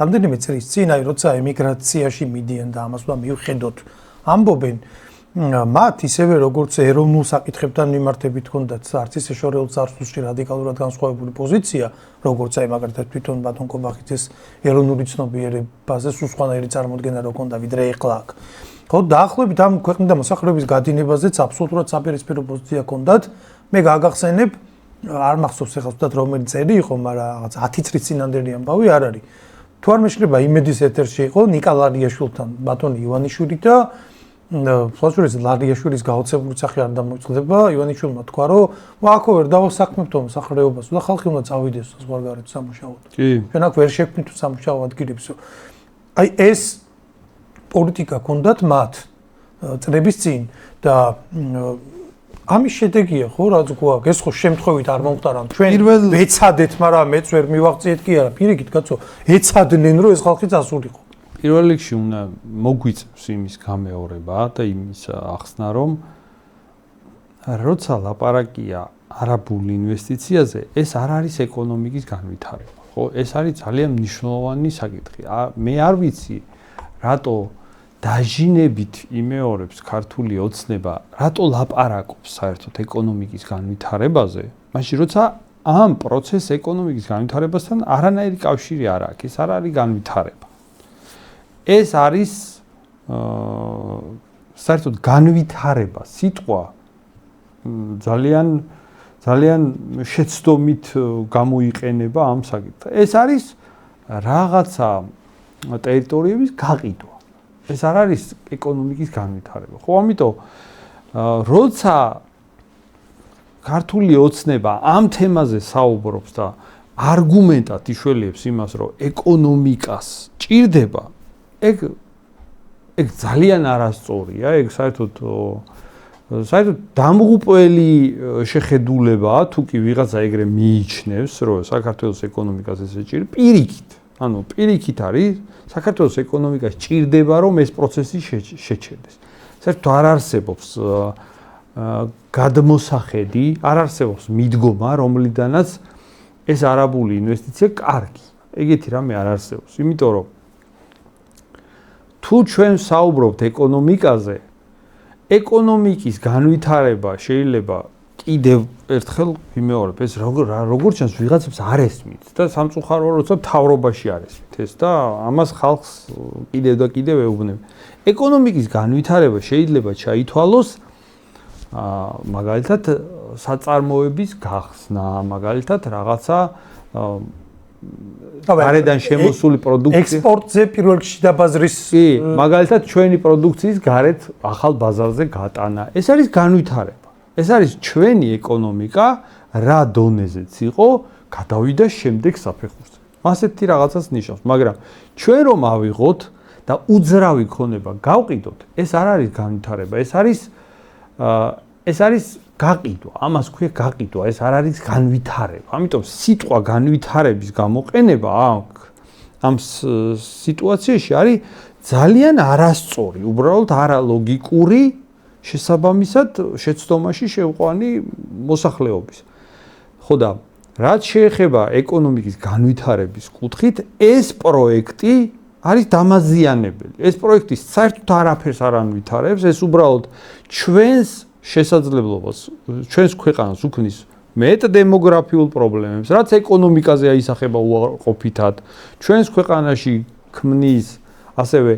რამდენიმე წლის წინ აი როცა ემიგრაციაში მიდიან და ამას მივხედოთ ამბობენ მათ ისევე როგორც ეროვნულ საკითხებთან მიმართებით ჰქონდათ არც ისე შორეულ წარსულში რადიკალურად განსხვავებული პოზიცია, როგორც აი მაგალითად თვითონ ბატონ კობახიძის ეროვნული ცნობიერებაზე სულ სხვანაირი წარმოდგენა რო ჰქონდა ვიდრე ეხლა აქ. ხო, დაახლოებით ამ ქვეყნიდან მოსახლეობის გადინებაზეც აბსოლუტურად საპირისპირო პოზიცია ჰქონდათ. მე გაგახსენებ, არ მახსოვს ეხლა თუნდაც რომელი წელი იყო, მაგრამ რაღაც 10 წლის წინანდელი ამბავი არ არის. თუ არ მეშლება იმედის ეთერში იყო ნიკა ლარიაშვილთან ბატონი ივანიშვილი და ფლაშურის ლარიაშვილის გაოცებული სახე არ დამოწდება. ივანიშვილმა თქვა, რომ აქ ვერ დავასაქმებთ მოსახლეობას და ხალხი უნდა წავიდეს საზღვარგარეთ სამუშაოდ. კი. ჩვენ აქ ვერ შექმნით სამუშაო ადგილებს. აი ეს პოლიტიკა ჰქონდათ მათ წლების წინ და ამის შედეგია ხო რაც გვაქვს. ეს ხო შემთხვევით არ მომხდარა. ჩვენ ვეცადეთ, მაგრამ მეც ვერ მივაღწიეთ კი არა. პირიქით კაცო, ეცადნენ რომ ეს ხალხი წასულიყო. პირველ რიგში უნდა მოგვიწევს იმის გამეორება და იმის ახსნა, რომ როცა ლაპარაკია არაბულ ინვესტიციაზე, ეს არ არის ეკონომიკის განვითარება, ხო? ეს არის ძალიან მნიშვნელოვანი საკითხი. მე არ ვიცი, რატო დაჟინებით იმეორებს ქართული ოცნება, რატო ლაპარაკობს საერთოდ ეკონომიკის განვითარებაზე, მაშინ როცა ამ პროცესს ეკონომიკის განვითარებასთან არანაირი კავშირი არ აქვს, ეს არ არის განვითარება. ეს არის საერთოდ განვითარება სიტყვა ძალიან შეცდომით გამოიყენება ამ საკითხს. ეს არის რაღაცა ტერიტორიების გაყიდვა. ეს არ არის ეკონომიკის განვითარება. ხო, ამიტომ როცა ქართული ოცნება ამ თემაზე საუბრობს და არგუმენტად იშველიებს იმას, რომ ეკონომიკას ჭირდება, ეგ ძალიან არასწორია, ეგ საერთოდ დამღუპველი შეხედულებაა, თუ კი ვიღაცა ეგრე მიიჩნევს, რომ საქართველოს ეკონომიკას ესე ჭირდება, პირიქით. ანუ პირიქით არის საქართველოს ეკონომიკას ჭირდება, რომ ეს პროცესი შეჩერდეს. საერთოდ არ არსებობს გადმოსახედი, არ არსებობს მიდგომა, რომლიდანაც ეს არაბული ინვესტიცია კარგი. ეგეთი რამე არ არსებობს, იმიტომ რომ თუ ჩვენ საუბრობთ ეკონომიკაზე, ეკონომიკის განვითარება შეიძლება კიდევ ერთხელ ვიმეორებ, ეს როგორც ჩანს ვიღაცებს არ ესმით და სამწუხაროა როცა მთავრობაში არ ესმით ეს და ამას ხალხს კიდევ და კიდევ ეუბნები. ეკონომიკის განვითარება შეიძლება ჩაითვალოს მაგალითად საწარმოების გახსნა, მაგალითად რაღაცა გარედან შემოსული პროდუქცია ექსპორტზე პირველ რიგში დაბაზრის კი, მაგალითად ჩვენი პროდუქციის გარეთ ახალ ბაზარზე გატანა. ეს არის განვითარება. ეს არის ჩვენი ეკონომიკა რა დონეზეც იყო, გადავიდა შემდეგ საფეხურზე. ასეთი რაღაცას ნიშნავს, მაგრამ ჩვენ რომ ავიღოთ და უძრავი ქონება გავყიდოთ, ეს არ არის განვითარება, ეს არის გაყიდვა, ამას ქვია გაყიდვა, ეს არ არის განვითარება. ამიტომ სიტყვა განვითარების გამოყენება ამ სიტუაციაში არის ძალიან არასწორი, უბრალოდ არალოგიკური, შესაბამისად შეცდომაში შევყვანი მოსახლეობის. ხო და რაც შეეხება ეკონომიკის განვითარების კუთხით, ეს პროექტი არის დამაზიანებელი. ეს პროექტი საერთოდ არაფერს არ ანვითარებს, ეს უბრალოდ ჩვენს შესაძლებლობას, ჩვენს ქვეყანას უქმნის მეტ დემოგრაფიულ პრობლემებს, რაც ეკონომიკაზე აისახება უარყოფითად, ჩვენს ქვეყანაში ქმნის ასევე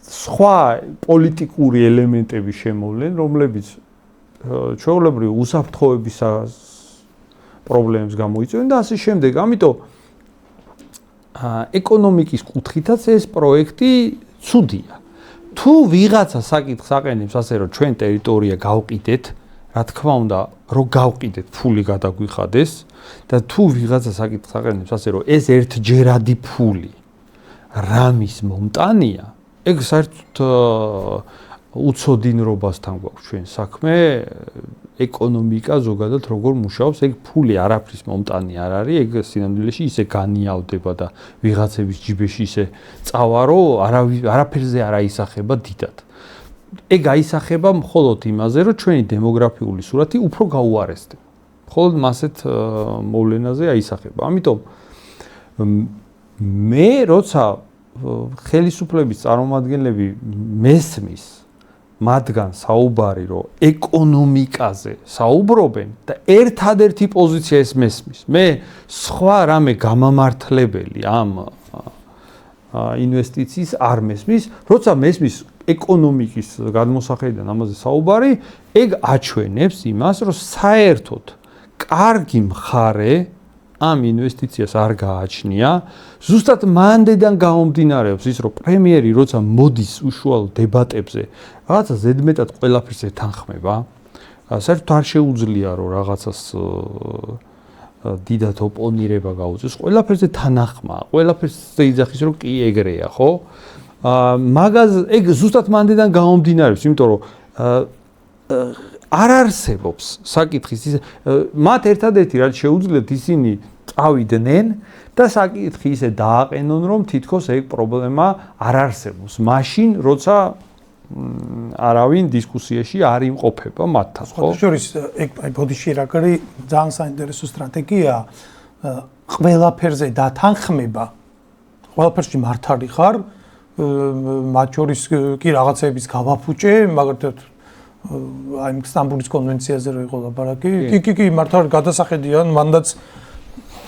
სხვა პოლიტიკური ელემენტების შემოვლენ, რომლებიც ჩვეულებრივ უსაფრთხოების პრობლემებს გამოიწვევენ და ასე შემდეგ. ამიტომ ეკონომიკის კუთხითაც ეს პროექტი ცუდია. თუ ვიღაცა საკითხს აყენებს ასე რომ ჩვენ ტერიტორია გავყიდეთ, რა თქმა უნდა, რომ გავყიდეთ, ფული გადაგვიხადეს და თუ ვიღაცა საკითხს აყენებს ასე რომ ეს ერთჯერადი ფული რამის მომტანია, ეგ საერთოდ უცოდინრობასთან გვაქვს ჩვენ საქმე, ეკონომიკა ზოგადად როგორ მუშაობს, ეგ ფული არაფრის მომტანი არ არის, ეგ სინამდვილეში ისე განიავდება და ვიღაცების ჯიბეში ისე წავა, რომ არაფერზე არ აისახება დიდად. ეგ აისახება მხოლოდ იმაზე, რომ ჩვენი დემოგრაფიული სურათი უფრო გაუარესდება. მხოლოდ მასეთ მოვლენაზე აისახება. ამიტომ მე როცა ხელისუფლების წარმომადგენლები მესმის მათგან საუბარი რომ ეკონომიკაზე საუბრობენ და ერთადერთი პოზიცია ეს მესმის მე სხვა რამე გამამართლებელი ამ ინვესტიციის არ მესმის როცა მესმის ეკონომიკის გადმოსახედიდან ამაზე საუბარი ეგ აჩვენებს იმას რომ საერთოდ კარგი მხარე ამ ინვესტიციას არ გააჩნია ზუსტად მანდედან გამომდინარეობს ის რომ პრემიერი როცა მოდის უშუალო დებატებზე რაღაცა ზედმეტად ყველაფერს ეთანხმება საერთოდ არ შეუძლია რომ რაღაცას დიდად ოპონირება გაუწეს ყველაფერზე თანახმა ყველაფერს ეძახის რომ კი ეგრეა ხო მაგას ეგ ზუსტად მანდედან გამომდინარეობს იმიტომ რომ არ არსებობს საკითხის მათ ერთადერთი რაც შეუძლიათ ისინი წავიდნენ და საკითხი ისე დააყენონ რომ თითქოს ეგ პრობლემა არ არსებობს მაშინ როცა არავინ დისკუსიაში არ იმყოფება მათთან ხო შორის ეგ ბოდიში რაკარი ძალიან საინტერესო სტრატეგია ყველაფერზე დათანხმება ყველაფერში მართალი ხარ მათ შორის კი რაღაცების გავაფუჭე მაგალითად აი სტამბულის კონვენციაზე რო იყო ლაპარაკი კი მართალი გადასახედიან მანდაც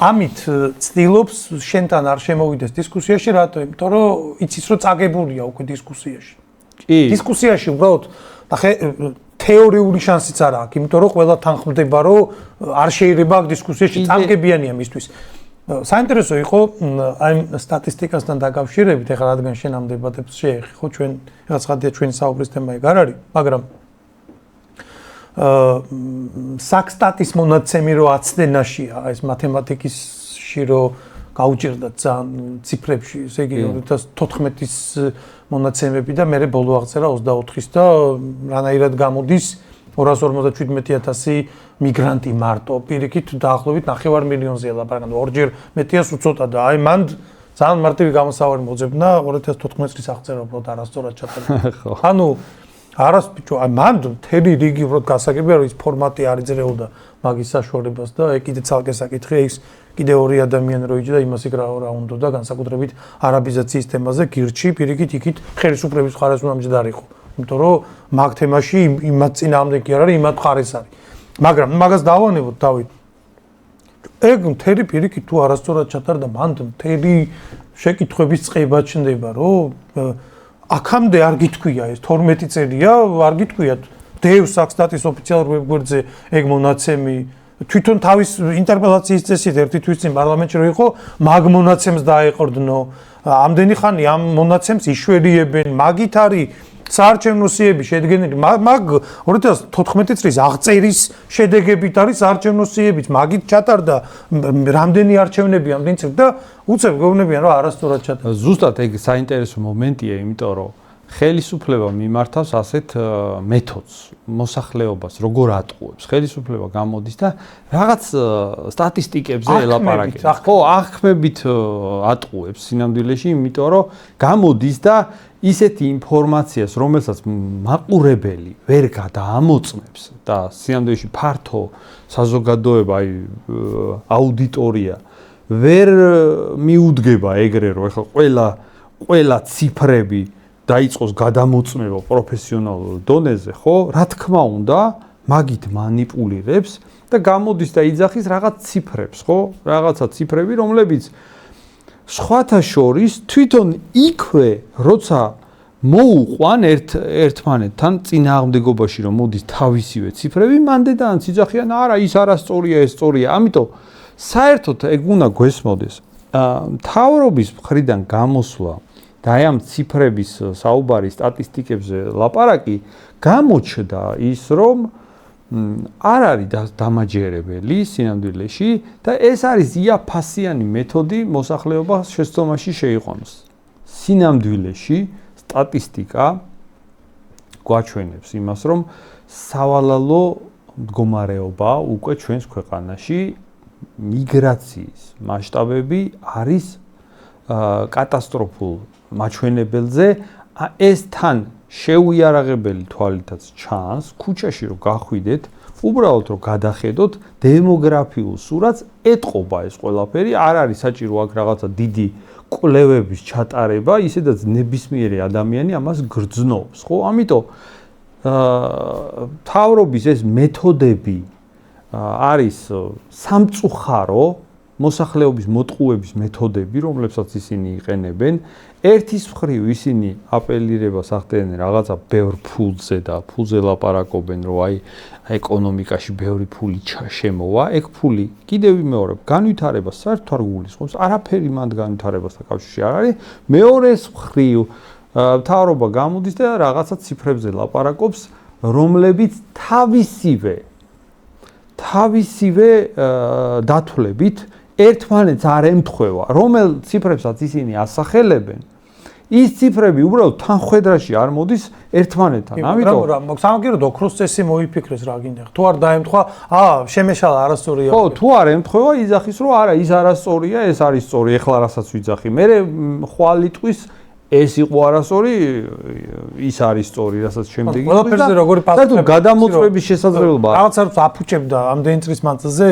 ამით ცდილობს შენთან არ შემოვიდეს დისკუსიაში რატო იმიტომ რომ იცის რომ წაგებულია უკვე დისკუსიაში კი დისკუსიაში უბრალოდ ნახე თეორიული შანსიც არ აქვს იმიტომ რომ ყველა თანხმდება რომ არ შეიძლება აქ დისკუსიაში წამგებიანია მისთვის საინტერესო იყო აი სტატისტიკასთან დაკავშირებით ეხლა რადგან შენ ამ დებატებს შეეხი ხო ჩვენ რაღაც ხადია ჩვენი საუბრის თემა ეგ არ არის მაგრამ საქსტატის მონაცემი რო აცდენაშია ეს მათემატიკისში რო გაუჭირდა ძალიან ციფრებში ესე იგი 2014-ის მონაცემები და მე ბოლო აღწერა 24-ის და რანაირად გამოდის 257,000 მიგრანტი მარტო პირიქით დაახლოებით 9 მილიონზეა ლაპარაკი ორჯერ მეტია უცოტა და აი მან ძალიან მარტივი გამოსავალი მოძებნა 2014 წლის აღწერა უბრალოდ არასწორად ჩატარდა ანუ არას ბიჭო აი მან მთელი რიგი უბრალოდ გასაგებია რომ ის ფორმატი არ იძრეოდა მაგის საშუალებას და ეგ კიდე ცალკე საკითხია ის კიდე ორი ადამიანი რო იჯდა იმას იქ რა უნდა და განსაკუთრებით არაბიზაციის თემაზე გირჩი პირიქით იქით ხელისუფლების მხარეს უნდა მჯდარიყო იმიტომ რომ მაგ თემაში იმათ წინააღმდეგ კი არ არის იმათ მხარეს არის მაგრამ მაგას დავანებოთ დავით ეგ მთელი პირიქით თუ არასწორად ჩატარდა მან მთელი შეკითხვების წყება ჩნდება რომ აქამდე არ გითქვია ეს 12 წელია არ გითქვიათ დევ საქსტატის ოფიციალურ ვებგვერდზე ეგ მონაცემი თვითონ თავის ინტერპელაციის წესით ერთი თვის წინ პარლამენტში რო იყო მაგ მონაცემს დაეყრდნო ამდენი ხანი ამ მონაცემს იშვერიებენ მაგით არის საარჩევნო სიები შედგენილი მაგ 2014 წლის აღწერის შედეგებით არის საარჩევნო სიებიც მაგით ჩატარდა რამდენი არჩევნები ამდენი წელი და უცებ გეუბნებიან რომ არასწორად ჩატარდა ზუსტად ეგ საინტერესო მომენტია იმიტომ რომ ხელისუფლება მიმართავს ასეთ მეთოდს მოსახლეობას როგორ ატყუებს ხელისუფლება გამოდის და რაღაც სტატისტიკებზე ელაპარაკებს ხო აღქმებით ატყუებს სინამდვილეში იმიტომ რომ გამოდის და ისეთი ინფორმაციას რომელსაც მაყურებელი ვერ გადაამოწმებს და სინამდვილეში ფართო საზოგადოება აი აუდიტორია ვერ მიუდგება ეგრე რომ ეხლა ყველა ციფრები დაიწყოს გადამოწმება პროფესიონალურ დონეზე, ხო? რა თქმა უნდა, მაგით მანიპულირებს და გამოდის და იძახის რაღაც ციფრებს, ხო? რაღაცა ციფრები, რომლებიც სხვათა შორის თვითონ იქვე, როცა მოუყვან ერთმანეთთან წინააღმდეგობაში, რომ მოდის თავისივე ციფრები, მანდედანაც იძახიან, არა, ის არასწორია, ეს სწორია. ამიტომ საერთოდ ეგ უნდა გვესმოდეს. მთავრობის მხრიდან გამოსვლა და ამ ციფრების საუბარი სტატისტიკებზე ლაპარაკი გამოჩნდა ის რომ არ არის დამაჯერებელი სინამდვილეში და ეს არის იაფასიანი მეთოდი მოსახლეობას შეცდომაში შეიყვანოს. სინამდვილეში სტატისტიკა გვაჩვენებს იმას რომ სავალალო მდგომარეობა უკვე ჩვენს ქვეყანაში მიგრაციის მასშტაბები არის კატასტროფულ მაჩვენებელზე ეს თან შეუიარაღებელი თვალითაც ჩანს ქუჩაში რომ გახვიდეთ უბრალოდ რომ გადახედოთ დემოგრაფიულ სურათს ეტყობა ეს ყველაფერი არ არის საჭირო აქ რაღაცა დიდი კვლევების ჩატარება, ისედაც ნებისმიერი ადამიანი ამას გრძნობს, ხო? ამიტომ მთავრობის ეს მეთოდები არის სამწუხარო მოსახლეობის მოტყუების მეთოდები, რომლებსაც ისინი იყენებენ. ერთის მხრივ ისინი აპელირებას ახდენენ რაღაცა ბევრ ფულზე და ფულზე ლაპარაკობენ, რომ აი ეკონომიკაში ბევრი ფული შემოვა. ეგ ფული კიდევ ვიმეორებ, განვითარებას საერთოდ არ გულისხმობს, არაფერი მანდ განვითარებასთან კავშირში არ არის. მეორეს მხრივ მთავრობა გამოდის და რაღაცა ციფრებზე ლაპარაკობს, რომლებიც თავისივე დათვლებით ერთმანეთს არ ემთხვევა, რომელ ციფრებსაც ისინი ასახელებენ, ის ციფრები უბრალოდ თანხვედრაში არ მოდის ერთმანეთთან. ამიტომ სამაგიეროდ ოქროს წესი მოიფიქრეს რა გინდა. თუ არ დაემთხვა, შემეშალა არასწორია. ხო, თუ არ ემთხვევა, იძახის რომ არა, ის არასწორია, ეს არის სწორი, ეხლა რასაც ვიძახი. მე ხვალ იტყვის ეს იყო არასწორი, ის არის სწორი, რასაც შემდეგი. ყველაფერზე როგორი პასუხი გადამოწმების შესაძლებლობა. რაღაცა აფუჭებდა ამდენი წლის მანძილზე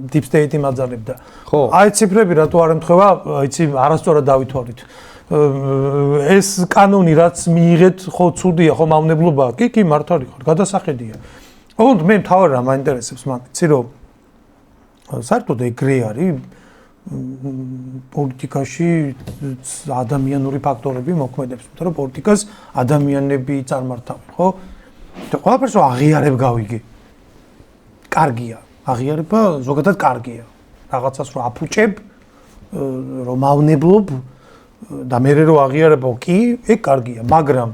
deep state-ი მაძალებდა. ხო. აი ციფრები რატო არ ემთხვევა, იცი არასწორად დავითვალით. ეს კანონი რაც მიიღეთ, ხო ცუდია, ხო მავნებლობაა. კი, მართალი ხარ, გადასახედია. ოღონდ მე მთავარი რა მაინტერესებს მან, იცი რომ საერთოდ ეგრე არის პოლიტიკაში ადამიანური ფაქტორები მოქმედებს, იმიტომ რომ პოლიტიკას ადამიანები წარმართავენ, ხო? და ყველაფერს აღიარებ გავიგე. კარგია, აღიარება ზოგადად კარგია. რაღაცას რომ აფუჭებ, რომ მავნებლობ და მე რო აღიარებო, კი, ეგ კარგია, მაგრამ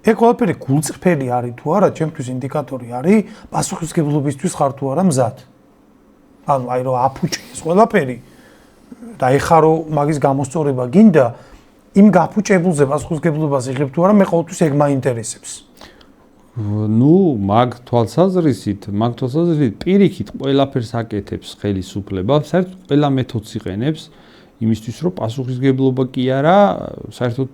ეგ ყველაფერი გულწრფელი არის თუ არა, ჩემთვის ინდიკატორი არის პასუხისმგებლობისთვის ხარ თუ არა მზად. ანუ აი რომ აფუჭეს ყველაფერი და ეხა რომ მაგის გამოსწორება გინდა, იმ გაფუჭებულზე პასუხისმგებლობას იღებ თუ არა, მე ყოველთვის ეგ მაინტერესებს. მაგ თვალსაზრისით პირიქით ყველაფერს აკეთებს ხელისუფლება, საერთოდ ყველა მეთოდს იყენებს იმისთვის, რომ პასუხისმგებლობა კი არა, საერთოდ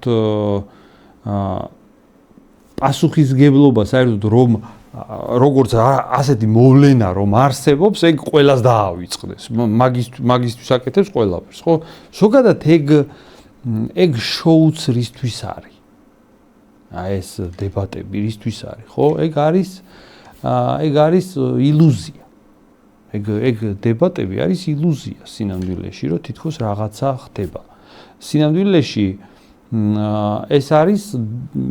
პასუხისმგებლობა საერთოდ რომ როგორც ასეთი მოვლენა რომ არსებობს, ეგ ყველას დაავიწყდეს. მაგისთვის აკეთებს ყველაფერს, ხო? ზოგადად ეგ შოუც რისთვის არის? ეს დებატები რისთვის არის, ხო? ეგ არის ილუზია. ეგ დებატები არის ილუზია სინამდვილეში, რომ თითქოს რაღაცა ხდება. სინამდვილეში ეს არის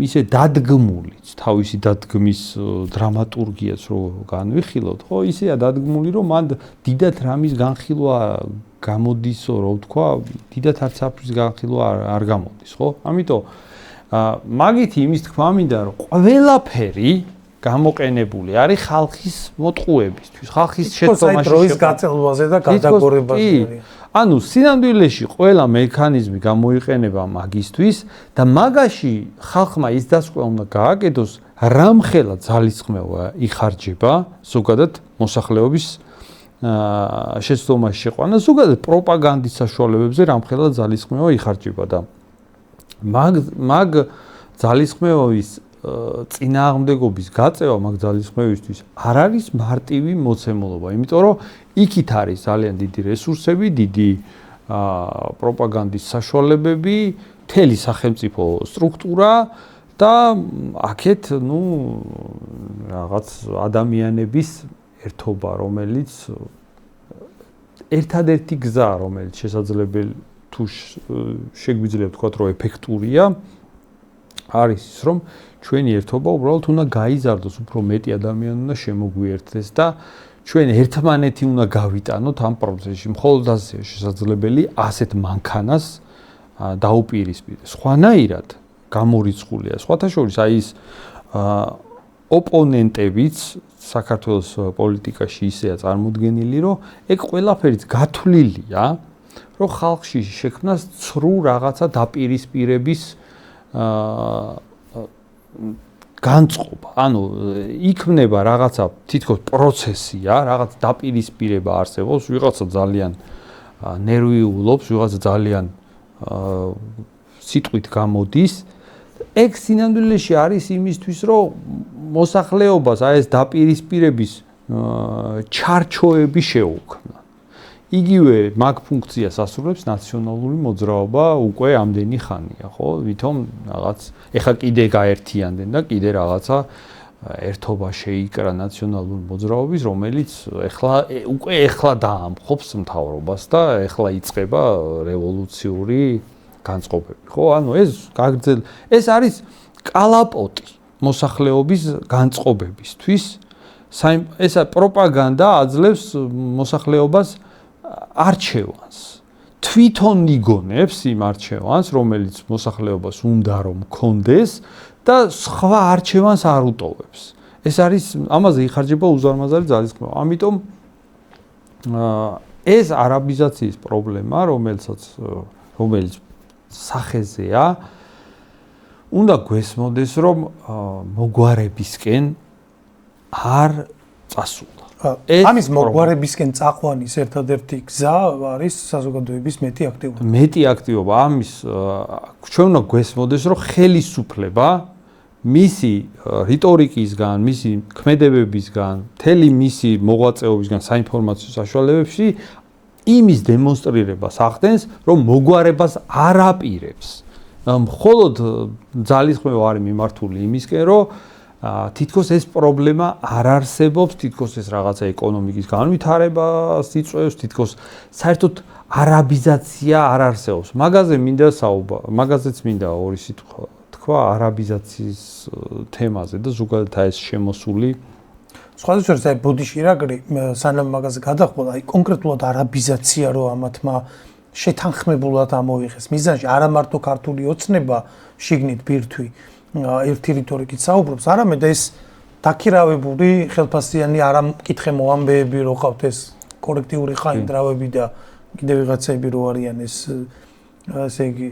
ისე დადგმულიც, თავისი დადგმის დრამატურგიაც რო განვიხილოთ, ხო, ისეა დადგმული, რომ მან დიდად რამის განხილვა გამოდისო, რო ვთქვა, დიდად არც საფრის განხილვა არ გამოდის, ხო? ამიტომ მაგითი იმის თქმა მინდა, რომ ყველაფერი გამოყენებული არის ხალხის მოტყუებისთვის, ხალხის შეცდომაში დროის გაწელვაზე და გადაგორებაზე. ანუ სინამდვილეში ყველა მექანიზმი გამოიყენება მაგისთვის და მაგაში ხალხმა ის დასკვნა უნდა გააკეთოს, რამხელა ძალისხმევა იხარჯება ზოგადად მოსახლეობის შეცდომაში შეყვანა, ზოგადად პროპაგანდის საშუალებებზე რამხელა ძალისხმევა იხარჯება და მაგ ძალისხმევის წინააღმდეგობის გაწევა მაგ ძალისხმევისთვის არ არის მარტივი მოცემულობა, იმიტომ რომ იქით არის ძალიან დიდი რესურსები, დიდი პროპაგანდის საშუალებები, მთელი სახელმწიფო სტრუქტურა და აქეთ რაღაც ადამიანების ერთობა, რომელიც ერთადერთი გზა, რომელიც შესაძლებელი თუ შეგვიძლია ვთქვათ, რომ ეფექტურია, არის ის, რომ ჩვენი ერთობა უბრალოდ უნდა გაიზარდოს, უფრო მეტი ადამიანი უნდა შემოგვიერთდეს და ჩვენ ერთმანეთი უნდა გავიტანოთ ამ პროცესში. მხოლოდ ასეა შესაძლებელი ასეთ მანქანას დაუპირისპირდეს. სხვანაირად გამორიცხულია. სხვათა შორის აი ის ოპონენტებიც საქართველოს პოლიტიკაში ისეა წარმოდგენილი, რომ ეგ ყველაფერიც გათვლილია, რომ ხალხში შექმნას ცრუ რაღაცა დაპირისპირების განწყობა. ანუ იქმნება რაღაცა თითქოს პროცესია, რაღაც დაპირისპირება არსებობს, ვიღაცა ძალიან ნერვიულობს, ვიღაცა ძალიან სიტყვით გამოდის. ეგ სინამდვილეში არის იმისთვის, რომ მოსახლეობას აი ეს დაპირისპირების ჩარჩოები შეუქმნა. იგივე მაგ ფუნქციას ასრულებს ნაციონალური მოძრაობა უკვე ამდენი ხანია, ხო? ვითომ რაღაც ეხლა კიდე გაერთიანდნენ და კიდე რაღაცა ერთობა შეიკრა ნაციონალური მოძრაობის, რომელიც ეხლა დაამხობს მთავრობას და ეხლა იწყება რევოლუციური განწყობები, ხო? ანუ ეს არის კალაპოტი მოსახლეობის განწყობებისთვის. ესა პროპაგანდა აძლევს მოსახლეობას არჩევანს. თვითონ იგონებს იმ არჩევანს, რომელიც მოსახლეობას უნდა რომ კონდეს და სხვა არჩევანს არ უტოვებს. ეს არის ამაზე იხარჯება უზარმაზარი ძალისხმევა. ამიტომ ეს არაბიზაციის პრობლემა, რომელიც სახეზეა, უნდა გვესმოდეს, რომ მოგვარებისკენ არ წასულა. ამის მოგვარებისკენ წაყვანის ერთადერთი გზა არის საზოგადოების მეტი აქტივობა. მეტი აქტივობა ამის ჩვენ უნდა გვესმოდეს, რომ ხელისუფლება მისი რიტორიკისგან, მისი ქმედებებისგან, მთელი მისი მოღვაწეობისგან საინფორმაციო საშუალებებში იმის დემონსტრირებას ახდენს, რომ მოგვარებას არ აპირებს. მხოლოდ ძალისხმევა არის მიმართული იმისკენ, რომ თითქოს ეს პრობლემა არ არსებობს, თითქოს ეს რაღაცა ეკონომიკის განვითარებას იწვევს, თითქოს საერთოდ არაბიზაცია არ არსებობს. მაგაზეც მინდა ორი სიტყვა თქვა არაბიზაციის თემაზე და ზოგადად ეს შემოსული. სხვადასხვა ეს ბოდიშირაგრი სანამ მაგაზე გადახვალ, აი კონკრეტულად არაბიზაცია რო ამათმა შეთანხმებულად ამოიღეს. მიზანში არა მარტო ქართული ოცნება შიგნით ბირთვი ერთი რიტორიკით საუბრობს, არამედ ეს დაქირავებული ხელფასიანი არამკითხემოვანბეები რო ყავთ, ეს კოლექტიური ხაინდრავები და კიდევ ვიღაცები რო არიან ეს ესე იგი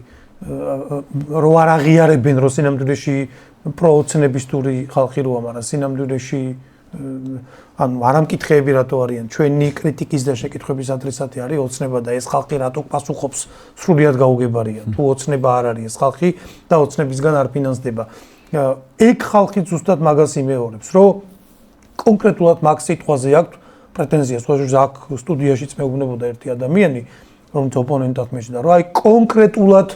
რო არ აღიარებენ რო სინამდვილეში პროოცნებისტური ხალხი როა, მაგრამ სინამდვილეში ანუ არამკითხეები რატო არიან, ჩვენი კრიტიკის და შეკითხვების ადრესატი არის ოცნება და ეს ხალხი რატო პასუხობს სრულიად გაუგებარია. თუ ოცნება არ არის ეს ხალხი და ოცნებისგან არ ფინანსდება. ეგ ხალხი ზუსტად მაგას იმეორებს, რომ კონკრეტულად მაგ სიტყვაზე აქვს პრეტენზია. სხვა აქ სტუდიაშიც მეუბნებოდა ერთი ადამიანი, რომელიც ოპონენტად მეჭდა, რომ აი კონკრეტულად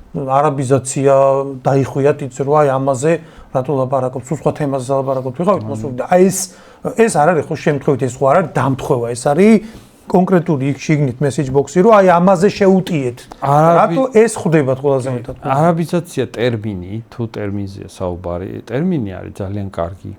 არაბიზაცია დაიხვიათ იცი რომ აი ამაზე რატო ლაპარაკობთ, სულ სხვა თემაზე ლაპარაკობთ, ვიღავით მოსული და აი ეს არ არის ხო შემთხვევით, ეს ხო არ არის დამთხევა, ეს არის კონკრეტული იქ შიგნით მესეჯ ბოქსი, რომ აი ამაზე შეუტიეთ. რატო ეს ხვდებათ ყველაზე მეტად? არაბიზაცია ტერმინი, თუ ტერმინზეა საუბარი, ტერმინი არის ძალიან კარგი.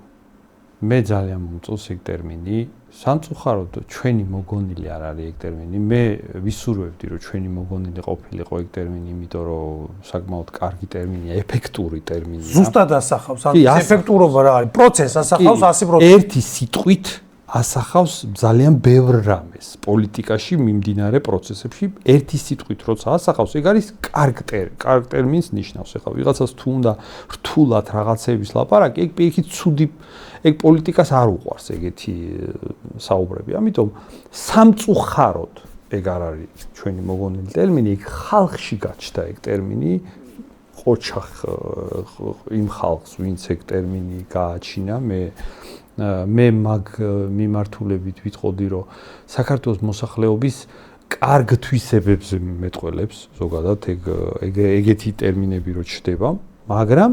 მე ძალიან მომწონს ეგ ტერმინი. სამწუხაროდ ჩვენი მოგონილი არ არის ეგ ტერმინი. მე ვისურვებდი რომ ჩვენი მოგონილი ყოფილიყო ეგ ტერმინი, იმიტომ რომ საკმაოდ კარგი ტერმინია, ეფექტური ტერმინია. ზუსტად ასახავს, ანუ ეფექტურობა რა არის? პროცესს ასახავს 100%. ერთი სიტყვით ასახავს ძალიან ბევრ რამეს პოლიტიკაში მიმდინარე პროცესებში. ერთი სიტყვით როცა ასახავს, ეგ არის კარგ ტერმინს ნიშნავს. ეხლა ვიღაცას თუ უნდა რთულად რაღაცების ლაპარაკი, ეგ პირიქით ცუდი ეგ პოლიტიკას არ უყვარს ეგეთი საუბრები. ამიტომ სამწუხაროდ ეგ არ არის ჩვენი მოგონილი ტერმინი, ეგ ხალხში გაჩნდა ეგ ტერმინი, ყოჩახ იმ ხალხს, ვინც ეგ ტერმინი გააჩინა, მე მაგ მიმართულებით ვიტყოდი, რომ საქართველოს მოსახლეობის კარგ თვისებებზე მეტყველებს ზოგადად ეგეთი ტერმინები რო ჩდება, მაგრამ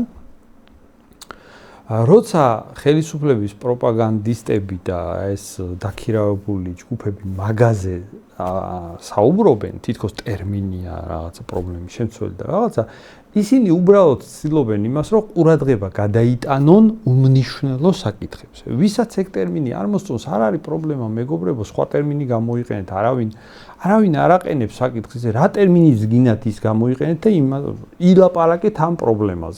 როცა ხელისუფლების პროპაგანდისტები და ეს დაქირავებული ჯგუფები მაგაზე საუბრობენ, თითქოს ტერმინია რაღაცა პრობლემის შემცველი და რაღაცა, ისინი უბრალოდ ცდილობენ იმას, რომ ყურადღება გადაიტანონ უმნიშვნელო საკითხებზე. ვისაც ეგ ტერმინი არ მოსწონს, არ არის პრობლემა, მეგობრებო, სხვა ტერმინი გამოიყენეთ, არავინ არ აყენებს საკითხზე, რა ტერმინიც გინათ ის გამოიყენეთ და ილაპარაკეთ ამ პრობლემაზე.